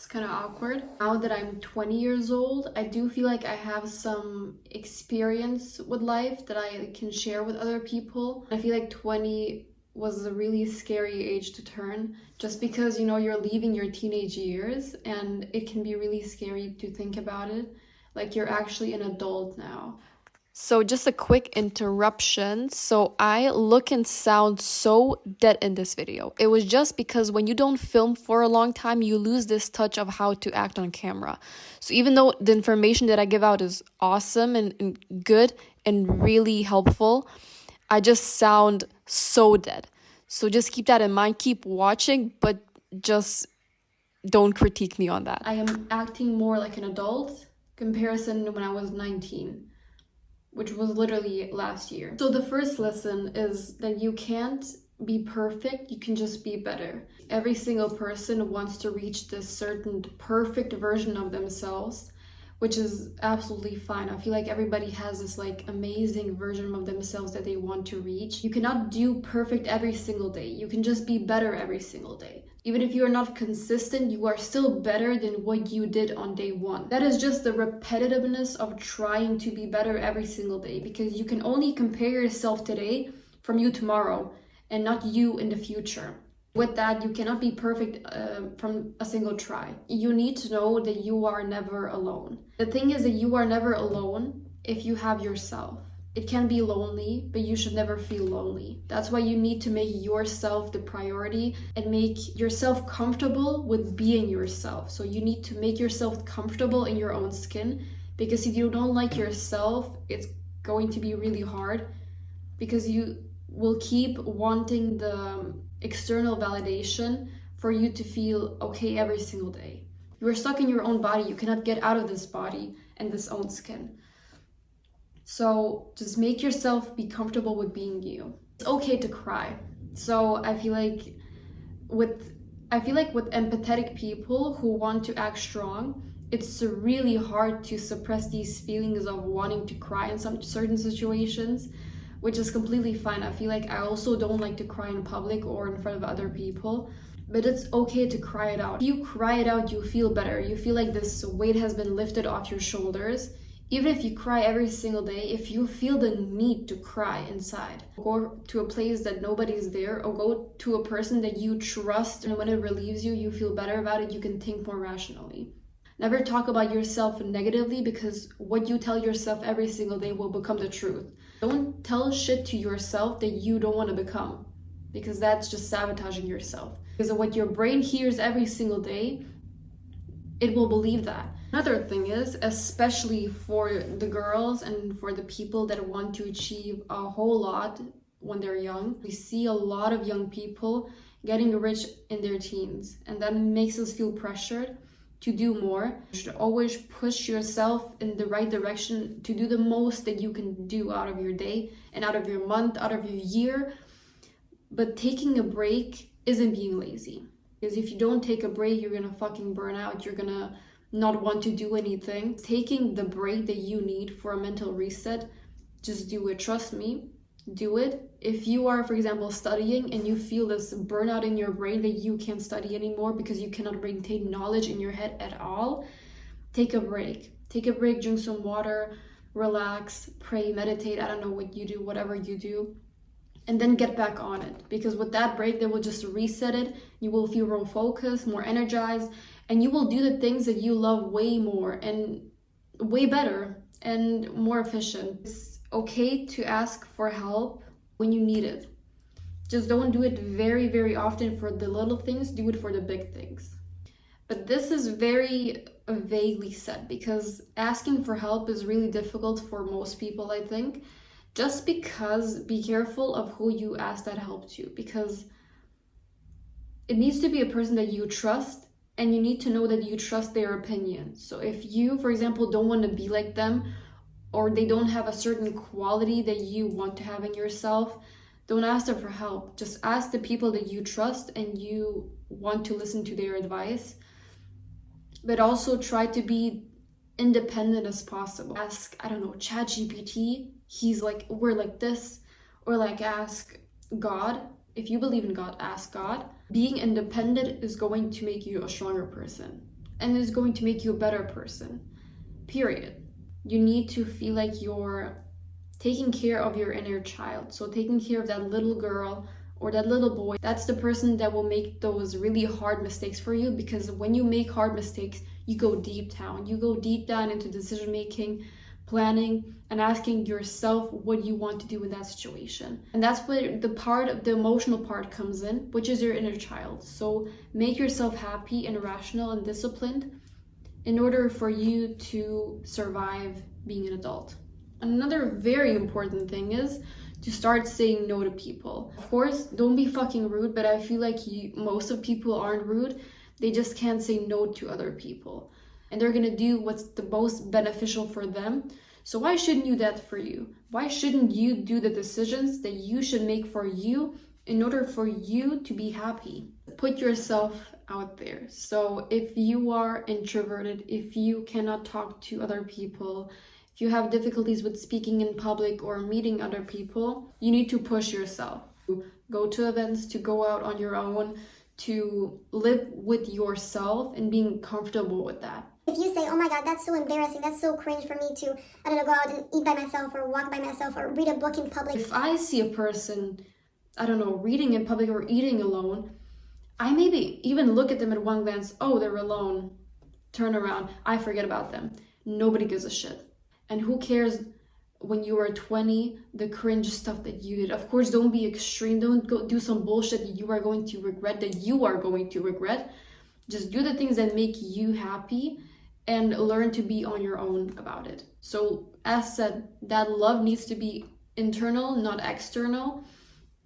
kind of awkward. Now that I'm 20 years old, I do feel like I have some experience with life that I can share with other people. I feel like 20 was a really scary age to turn, just because, you know, you're leaving your teenage years and it can be really scary to think about it. Like you're actually an adult now. So just a quick interruption. So I look and sound so dead in this video. It was just because when you don't film for a long time, you lose this touch of how to act on camera. So even though the information that I give out is awesome and good and really helpful, I just sound so dead. So just keep that in mind. Keep watching, but just don't critique me on that. I am acting more like an adult comparison when I was 19. Which was literally last year. So the first lesson is that you can't be perfect, you can just be better. Every single person wants to reach this certain perfect version of themselves, which is absolutely fine. I feel like everybody has this like amazing version of themselves that they want to reach. You cannot do perfect every single day. You can just be better every single day. Even if you are not consistent, you are still better than what you did on day one. That is just the repetitiveness of trying to be better every single day, because you can only compare yourself today from you tomorrow and not you in the future. With that, you cannot be perfect from a single try. You need to know that you are never alone. The thing is that you are never alone if you have yourself. It can be lonely, but you should never feel lonely. That's why you need to make yourself the priority and make yourself comfortable with being yourself. So you need to make yourself comfortable in your own skin, because if you don't like yourself, it's going to be really hard, because you will keep wanting the external validation for you to feel okay every single day. You are stuck in your own body. You cannot get out of this body and this own skin. So just make yourself be comfortable with being you. It's okay to cry. So I feel like with empathetic people who want to act strong, it's really hard to suppress these feelings of wanting to cry in some certain situations, which is completely fine. I feel like I also don't like to cry in public or in front of other people, but it's okay to cry it out. If you cry it out, you feel better. You feel like this weight has been lifted off your shoulders. Even if you cry every single day, if you feel the need to cry inside, go to a place that nobody's there, or go to a person that you trust, and when it relieves you, you feel better about it, you can think more rationally. Never talk about yourself negatively, because what you tell yourself every single day will become the truth. Don't tell shit to yourself that you don't want to become, because that's just sabotaging yourself. Because of what your brain hears every single day, it will believe that. Another thing is, especially for the girls and for the people that want to achieve a whole lot when they're young, we see a lot of young people getting rich in their teens, and that makes us feel pressured to do more. You should always push yourself in the right direction to do the most that you can do out of your day and out of your month, out of your year. But taking a break isn't being lazy, because if you don't take a break, you're gonna fucking burn out. You're gonna not want to do anything. Taking the break that you need for a mental reset, just do it. Trust me, do it. If you are, for example, studying and you feel this burnout in your brain that you can't study anymore because you cannot retain knowledge in your head at all, take a break. Take a break, drink some water, relax, pray, meditate. I don't know what you do, whatever you do. And then get back on it, because with that break, they will just reset it. You will feel more focused, more energized, and you will do the things that you love way more and way better and more efficient. It's okay to ask for help when you need it. Just don't do it very, very often for the little things. Do it for the big things. But this is very vaguely said, because asking for help is really difficult for most people, I think. Just because, be careful of who you ask that help to, because it needs to be a person that you trust, and you need to know that you trust their opinion. So if you, for example, don't want to be like them, or they don't have a certain quality that you want to have in yourself, don't ask them for help. Just ask the people that you trust and you want to listen to their advice. But also try to be independent as possible. Ask, I don't know, ChatGPT. He's like, we're like this. Or like ask God. If you believe in God, ask God. Being independent is going to make you a stronger person. and it's going to make you a better person. Period. You need to feel like you're taking care of your inner child. So taking care of that little girl or that little boy, that's the person that will make those really hard mistakes for you, because when you make hard mistakes, you go deep down. You go deep down into decision making, planning, and asking yourself what you want to do in that situation. And that's where the emotional part comes in, which is your inner child. So make yourself happy and rational and disciplined in order for you to survive being an adult. Another very important thing is to start saying no to people. Of course, don't be fucking rude, but I feel like most of people aren't rude. They just can't say no to other people. And they're gonna do what's the most beneficial for them. So why shouldn't you do that for you? Why shouldn't you do the decisions that you should make for you in order for you to be happy? Put yourself out there. So if you are introverted, if you cannot talk to other people, if you have difficulties with speaking in public or meeting other people, you need to push yourself. Go to events, to go out on your own, to live with yourself and being comfortable with that. If you say, oh my God, that's so embarrassing, that's so cringe for me to, I don't know, go out and eat by myself or walk by myself or read a book in public. If I see a person, I don't know, reading in public or eating alone, I maybe even look at them at one glance, oh, they're alone, turn around, I forget about them. Nobody gives a shit. And who cares when you were 20, the cringe stuff that you did? Of course, don't be extreme. Don't go do some bullshit that you are going to regret, Just do the things that make you happy and learn to be on your own about it. So as said, that love needs to be internal, not external.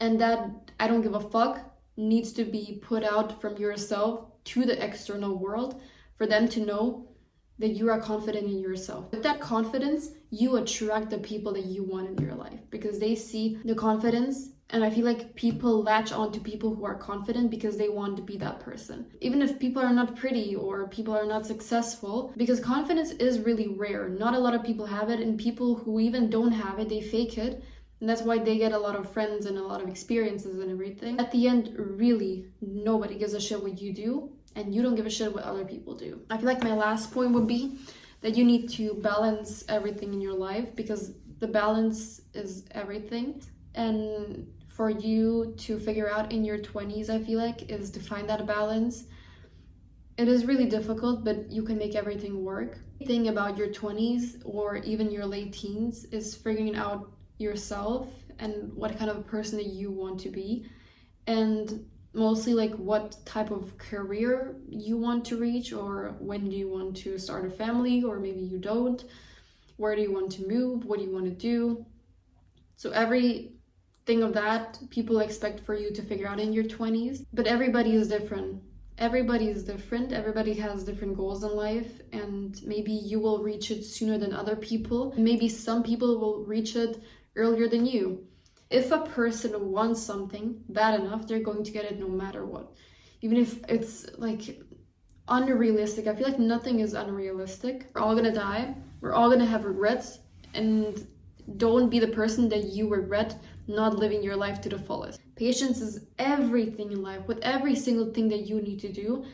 And that I don't give a fuck needs to be put out from yourself to the external world for them to know that you are confident in yourself. With that confidence, you attract the people that you want in your life because they see the confidence. And I feel like people latch on to people who are confident because they want to be that person. Even if people are not pretty or people are not successful, because confidence is really rare. Not a lot of people have it, and people who even don't have it, they fake it. And that's why they get a lot of friends and a lot of experiences and everything. At the end, really, nobody gives a shit what you do, and you don't give a shit what other people do. I feel like my last point would be that you need to balance everything in your life, because the balance is everything. And for you to figure out in your 20s, I feel like, is to find that balance. It is really difficult, but you can make everything work. The thing about your 20s or even your late teens is figuring out yourself and what kind of person that you want to be, and mostly like what type of career you want to reach, or when do you want to start a family, or maybe you don't, where do you want to move, what do you want to do. So everything of that people expect for you to figure out in your 20s, but everybody is different. Everybody has different goals in life, and maybe you will reach it sooner than other people. Maybe some people will reach it earlier than you. If a person wants something bad enough, they're going to get it no matter what. Even if it's like unrealistic. I feel like nothing is unrealistic. We're all gonna die. We're all gonna have regrets, and don't be the person that you regret not living your life to the fullest. Patience is everything in life, with every single thing that you need to do.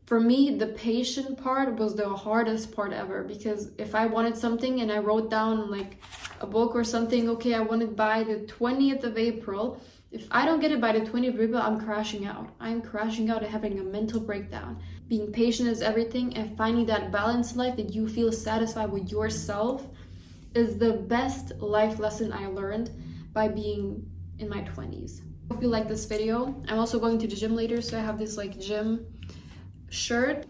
For me, the patient part was the hardest part ever, because if I wanted something and I wrote down like a book or something, okay, I want it by the 20th of April. If I don't get it by the 20th of April, I'm crashing out. I'm crashing out and having a mental breakdown. Being patient is everything, and finding that balance in life that you feel satisfied with yourself is the best life lesson I learned by being in my 20s. I hope you like this video. I'm also going to the gym later, so I have this like gym shirt